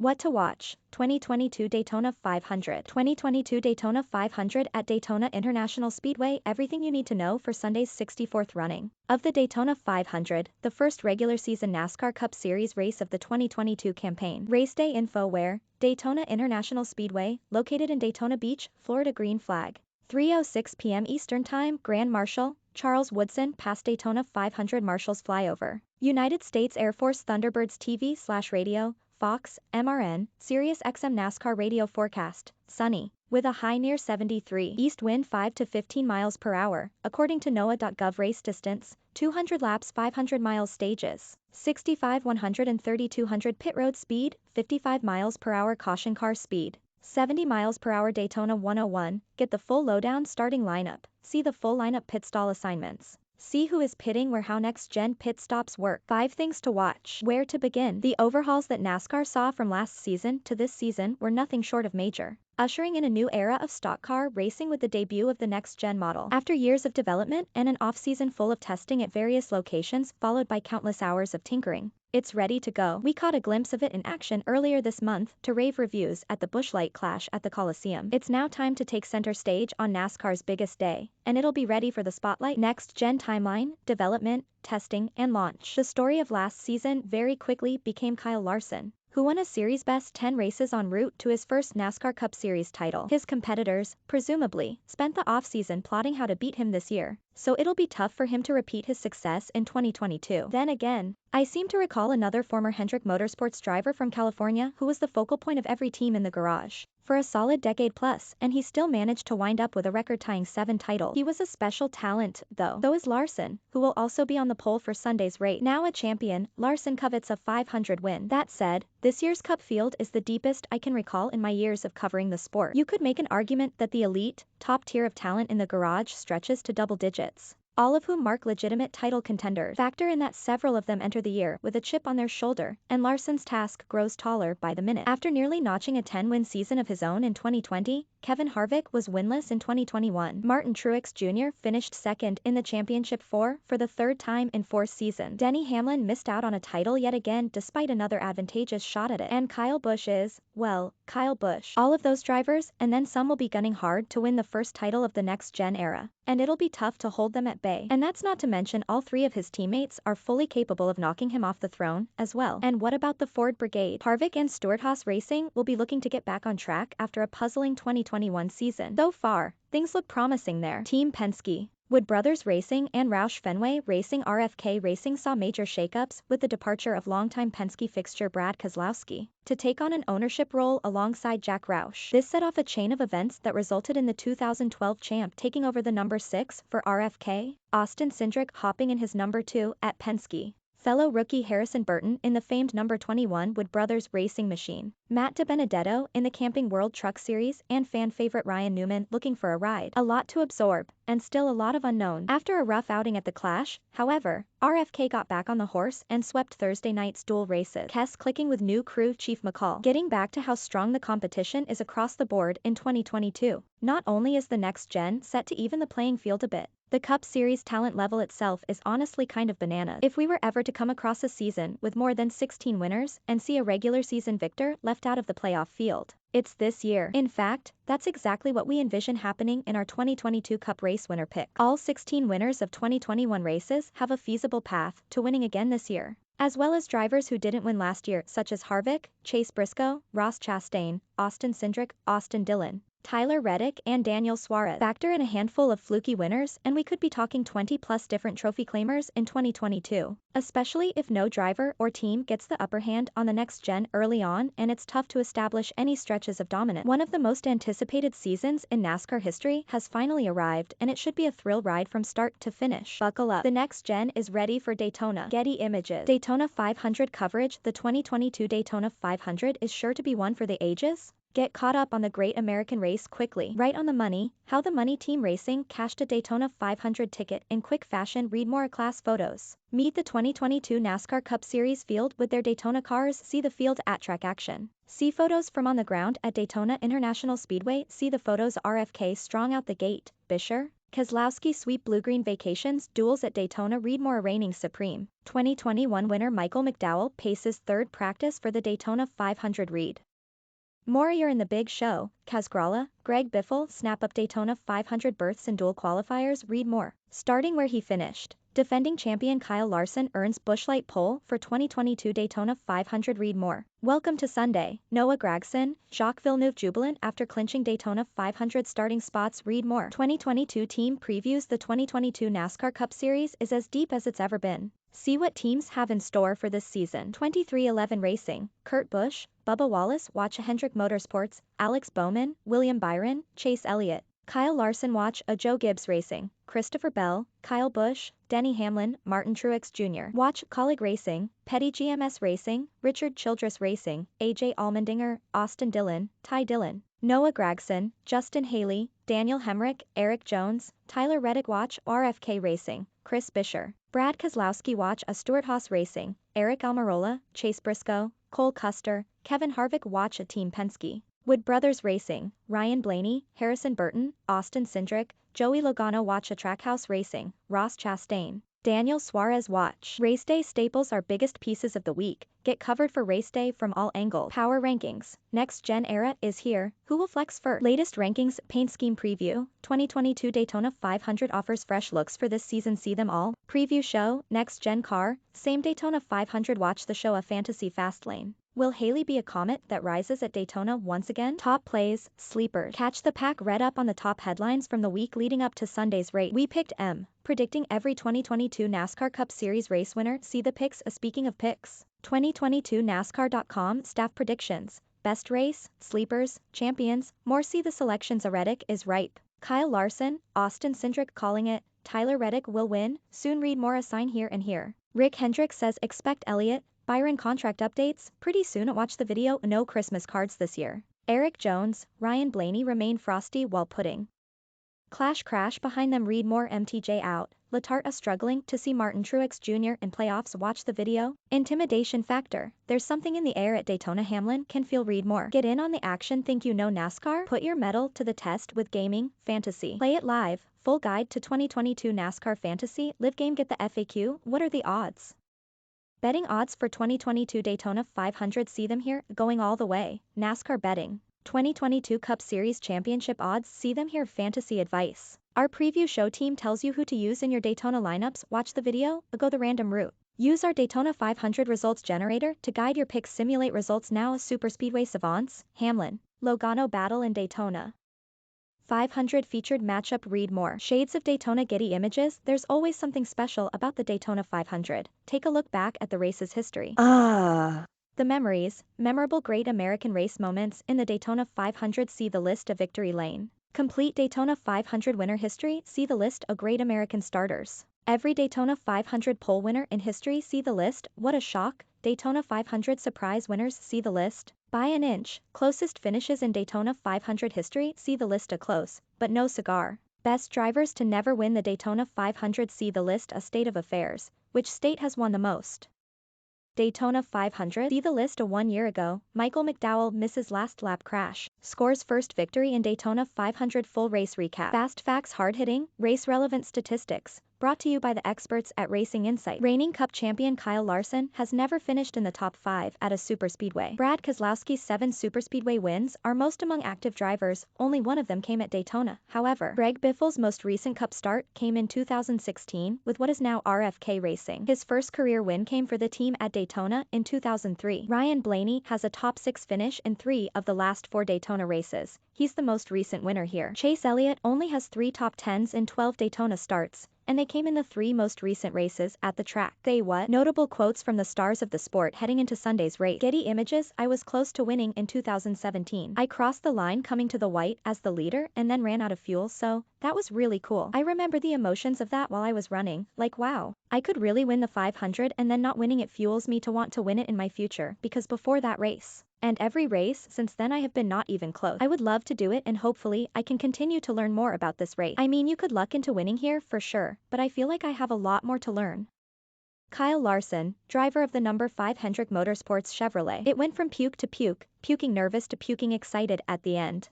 What to watch: 2022 Daytona 500. 2022 Daytona 500 at Daytona International Speedway. Everything you need to know for Sunday's 64th running of the Daytona 500, the first regular season NASCAR Cup Series race of the 2022 campaign. Race day info where Daytona International Speedway, located in Daytona Beach, Florida. Green flag. 3:06 p.m. Eastern Time. Grand Marshal Charles Woodson past Daytona 500 Marshals flyover. United States Air Force Thunderbirds TV/radio. Fox, MRN, Sirius XM NASCAR radio forecast, sunny, with a high near 73. East wind 5 to 15 miles per hour, according to NOAA.gov. Race distance, 200 laps 500 miles stages, 65 100 and 30 200 pit road speed, 55 miles per hour caution car speed, 70 miles per hour Daytona 101, get the full lowdown starting lineup, see the full lineup pit stall assignments. See who is pitting where, how next-gen pit stops work. 5 things to watch. Where to begin? The overhauls that NASCAR saw from last season to this season were nothing short of major, ushering in a new era of stock car racing with the debut of the next-gen model. After years of development and an off-season full of testing at various locations followed by countless hours of tinkering, it's ready to go. We caught a glimpse of it in action earlier this month to rave reviews at the Busch Light Clash at the Coliseum. It's now time to take center stage on NASCAR's biggest day, and it'll be ready for the spotlight. Next-gen timeline, development, testing, and launch. The story of last season very quickly became Kyle Larson, who won a series best 10 races en route to his first NASCAR Cup Series title. His competitors, presumably, spent the offseason plotting how to beat him this year, so it'll be tough for him to repeat his success in 2022. Then again, I seem to recall another former Hendrick Motorsports driver from California who was the focal point of every team in the garage for a solid decade plus, and he still managed to wind up with a record-tying 7 titles. He was a special talent, though is Larson, who will also be on the pole for Sunday's race. Now a champion, Larson covets a 500 win. That said, this year's Cup field is the deepest I can recall in my years of covering the sport. You could make an argument that the elite, top tier of talent in the garage stretches to double digits, all of whom mark legitimate title contenders. Factor in that several of them enter the year with a chip on their shoulder, and Larson's task grows taller by the minute. After nearly notching a 10-win season of his own in 2020, Kevin Harvick was winless in 2021. Martin Truex Jr. finished second in the championship for the third time in 4 seasons. Denny Hamlin missed out on a title yet again despite another advantageous shot at it. And Kyle Busch is, well, Kyle Busch. All of those drivers, and then some, will be gunning hard to win the first title of the next-gen era, and it'll be tough to hold them at bay. And that's not to mention all 3 of his teammates are fully capable of knocking him off the throne as well. And what about the Ford Brigade? Harvick and Stewart-Haas Racing will be looking to get back on track after a puzzling 2021 season. So far, things look promising there. Team Penske, Wood Brothers Racing and Roush Fenway Racing. RFK Racing saw major shakeups with the departure of longtime Penske fixture Brad Keselowski to take on an ownership role alongside Jack Roush. This set off a chain of events that resulted in the 2012 champ taking over the number 6 for RFK, Austin Cindric hopping in his number 2 at Penske, fellow rookie Harrison Burton in the famed number 21 Wood Brothers Racing machine, Matt DiBenedetto in the Camping World Truck Series, and fan favorite Ryan Newman looking for a ride. A lot to absorb, and still a lot of unknown. After a rough outing at the Clash, however, RFK got back on the horse and swept Thursday night's dual races. Kes clicking with new crew chief McCall. Getting back to how strong the competition is across the board in 2022. Not only is the next gen set to even the playing field a bit, the Cup Series talent level itself is honestly kind of bananas. If we were ever to come across a season with more than 16 winners and see a regular season victor left out of the playoff field, it's this year. In fact, that's exactly what we envision happening in our 2022 Cup race winner pick. All 16 winners of 2021 races have a feasible path to winning again this year, as well as drivers who didn't win last year such as Harvick, Chase Briscoe, Ross Chastain, Austin Cindric, Austin Dillon, Tyler Reddick, and Daniel Suárez. Factor in a handful of fluky winners and we could be talking 20+ different trophy claimers in 2022, especially if no driver or team gets the upper hand on the next gen early on and it's tough to establish any stretches of dominance. One of the most anticipated seasons in NASCAR history has finally arrived, and it should be a thrill ride from start to finish. Buckle up. The next gen is ready for Daytona. Getty Images. Daytona 500 coverage. The 2022 Daytona 500 is sure to be one for the ages. Get caught up on the great American race quickly. Right on the money, how the Money Team Racing cashed a Daytona 500 ticket in quick fashion. Read more class photos. Meet the 2022 NASCAR Cup Series field with their Daytona cars. See the field at track action. See photos from on the ground at Daytona International Speedway. See the photos RFK strong out the gate. Buescher, Keselowski sweep blue-green vacations, duels at Daytona, Reed Moore reigning supreme. 2021 winner Michael McDowell paces third practice for the Daytona 500 Reed Moore you're in the big show. Casgrala, Greg Biffle snap up Daytona 500 berths in dual qualifiers. Reed Moore starting where he finished. Defending champion Kyle Larson earns Busch Light pole for 2022 Daytona 500 Reed Moore. Welcome to Sunday. Noah Gragson, Jacques Villeneuve jubilant after clinching Daytona 500 starting spots. Reed Moore 2022 team previews. The 2022 NASCAR Cup Series is as deep as it's ever been. See what teams have in store for this season. 2311 Racing, Kurt Busch, Bubba Wallace. Watch Hendrick Motorsports, Alex Bowman, William Byron, Chase Elliott. Kyle Larson. Watch a Joe Gibbs Racing, Christopher Bell, Kyle Busch, Denny Hamlin, Martin Truex Jr. Watch Colleague Racing, Petty GMS Racing, Richard Childress Racing, AJ Allmendinger, Austin Dillon, Ty Dillon, Noah Gragson, Justin Haley, Daniel Hemrick, Eric Jones, Tyler Reddick. Watch RFK Racing, Chris Buescher, Brad Keselowski. Watch a Stewart-Haas Racing, Eric Almirola, Chase Briscoe, Cole Custer, Kevin Harvick. Watch a Team Penske, Wood Brothers Racing, Ryan Blaney, Harrison Burton, Austin Cindric, Joey Logano. Watch a Trackhouse Racing, Ross Chastain, Daniel Suárez. Watch Race Day staples are biggest pieces of the week. Get covered for race day from all angles. Power rankings. Next gen era is here. Who will flex first? Latest rankings. Paint scheme preview. 2022 Daytona 500 offers fresh looks for this season. See them all. Preview show. Next gen car. Same Daytona 500. Watch the show. A fantasy fastlane. Will Haley be a comet that rises at Daytona once again? Top plays, sleepers. Catch the pack. Read up on the top headlines from the week leading up to Sunday's race. We picked M. Predicting every 2022 NASCAR Cup Series race winner. See the picks. Speaking of picks, 2022 NASCAR.com staff predictions. Best race, sleepers, champions, more. See the selections. A Reddick is ripe. Kyle Larson, Austin Cindric calling it. Tyler Reddick will win. Soon. Read more. A sign here and here. Rick Hendrick says expect Elliott, Byron contract updates pretty soon. Watch the video. No Christmas cards this year. Eric Jones, Ryan Blaney remain frosty while putting Clash crash behind them. Read more. MTJ out. Latarta struggling to see Martin Truex Jr. in playoffs. Watch the video. Intimidation factor. There's something in the air at Daytona. Hamlin can feel. Read more. Get in on the action. Think you know NASCAR? Put your mettle to the test with gaming, fantasy. Play it live. Full guide to 2022 NASCAR Fantasy Live Game. Get the FAQ. What are the odds? Betting odds for 2022 Daytona 500. See them here. Going all the way. NASCAR betting. 2022 Cup Series Championship odds. See them here. Fantasy advice. Our preview show team tells you who to use in your Daytona lineups. Watch the video. Go the random route. Use our Daytona 500 results generator to guide your picks. Simulate results now. Superspeedway savants. Hamlin, Logano battle in Daytona 500 featured matchup. Read more. Shades of Daytona. Getty Images. There's always something special about the Daytona 500. Take a look back at the race's history. The memories, memorable great American race moments in the Daytona 500. See the list of victory lane. Complete Daytona 500 winner history. See the list of great American starters. Every Daytona 500 pole winner in history. See the list. What a shock. Daytona 500 surprise winners. See the list. By an inch. Closest finishes in Daytona 500 history. See the list. A close, but no cigar. Best drivers to never win the Daytona 500. See the list. A state of affairs. Which state has won the most Daytona 500? See the list. 1 year ago, Michael McDowell misses last lap crash. Scores first victory in Daytona 500. Full race recap. Fast facts. Hard-hitting, race-relevant statistics. Brought to you by the experts at Racing Insight. Reigning Cup champion Kyle Larson has never finished in the top 5 at a superspeedway. Brad Keselowski's 7 superspeedway wins are most among active drivers. Only one of them came at Daytona. However, Greg Biffle's most recent Cup start came in 2016 with what is now RFK Racing. His first career win came for the team at Daytona in 2003. Ryan Blaney has a top 6 finish in 3 of the last 4 Daytona races. He's the most recent winner here. Chase Elliott only has 3 top 10s in 12 Daytona starts, and they came in the 3 most recent races at the track. They what? Notable quotes from the stars of the sport heading into Sunday's race. Getty Images. I was close to winning in 2017. I crossed the line coming to the white as the leader and then ran out of fuel, so that was really cool. I remember the emotions of that while I was running. Like wow, I could really win the 500 and then not winning it fuels me to want to win it in my future because before that race and every race since then I have been not even close. I would love to do it and hopefully I can continue to learn more about this race. I mean you could luck into winning here for sure, but I feel like I have a lot more to learn. Kyle Larson, driver of the number 5 Hendrick Motorsports Chevrolet. It went from puke to puke, puking nervous to puking excited at the end.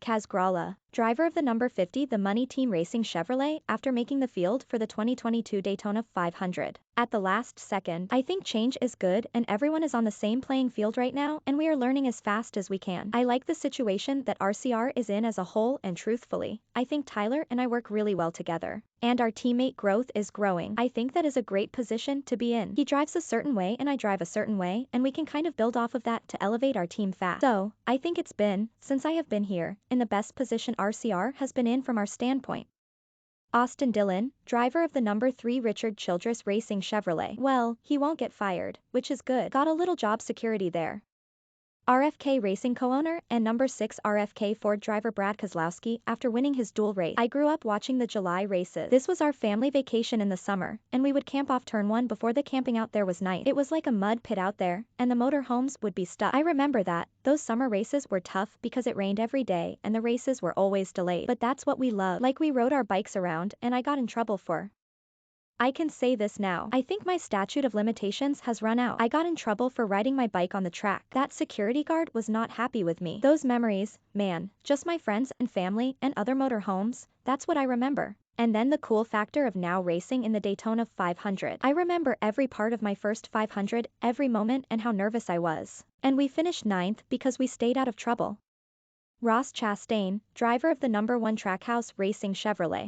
Kaz Gralla, driver of the number 50 the Money Team Racing Chevrolet after making the field for the 2022 Daytona 500. At the last second, I think change is good and everyone is on the same playing field right now and we are learning as fast as we can. I like the situation that RCR is in as a whole and truthfully, I think Tyler and I work really well together. And our teammate growth is growing. I think that is a great position to be in. He drives a certain way and I drive a certain way and we can kind of build off of that to elevate our team fast. So, I think it's been, since I have been here, in the best position RCR has been in from our standpoint. Austin Dillon, driver of the number 3 Richard Childress Racing Chevrolet. Well, he won't get fired, which is good. Got a little job security there. RFK Racing co-owner and number 6 RFK Ford driver Brad Keselowski after winning his dual race. I grew up watching the July races. This was our family vacation in the summer, and we would camp off turn 1 before the camping out there was nice. It was like a mud pit out there, and the motor homes would be stuck. I remember that. Those summer races were tough because it rained every day and the races were always delayed. But that's what we love. Like we rode our bikes around and I got in trouble for. I can say this now. I think my statute of limitations has run out. I got in trouble for riding my bike on the track. That security guard was not happy with me. Those memories, man, just my friends and family and other motor homes, that's what I remember. And then the cool factor of now racing in the Daytona 500. I remember every part of my first 500, every moment and how nervous I was. And we finished 9th because we stayed out of trouble. Ross Chastain, driver of the number 1 Trackhouse Racing Chevrolet.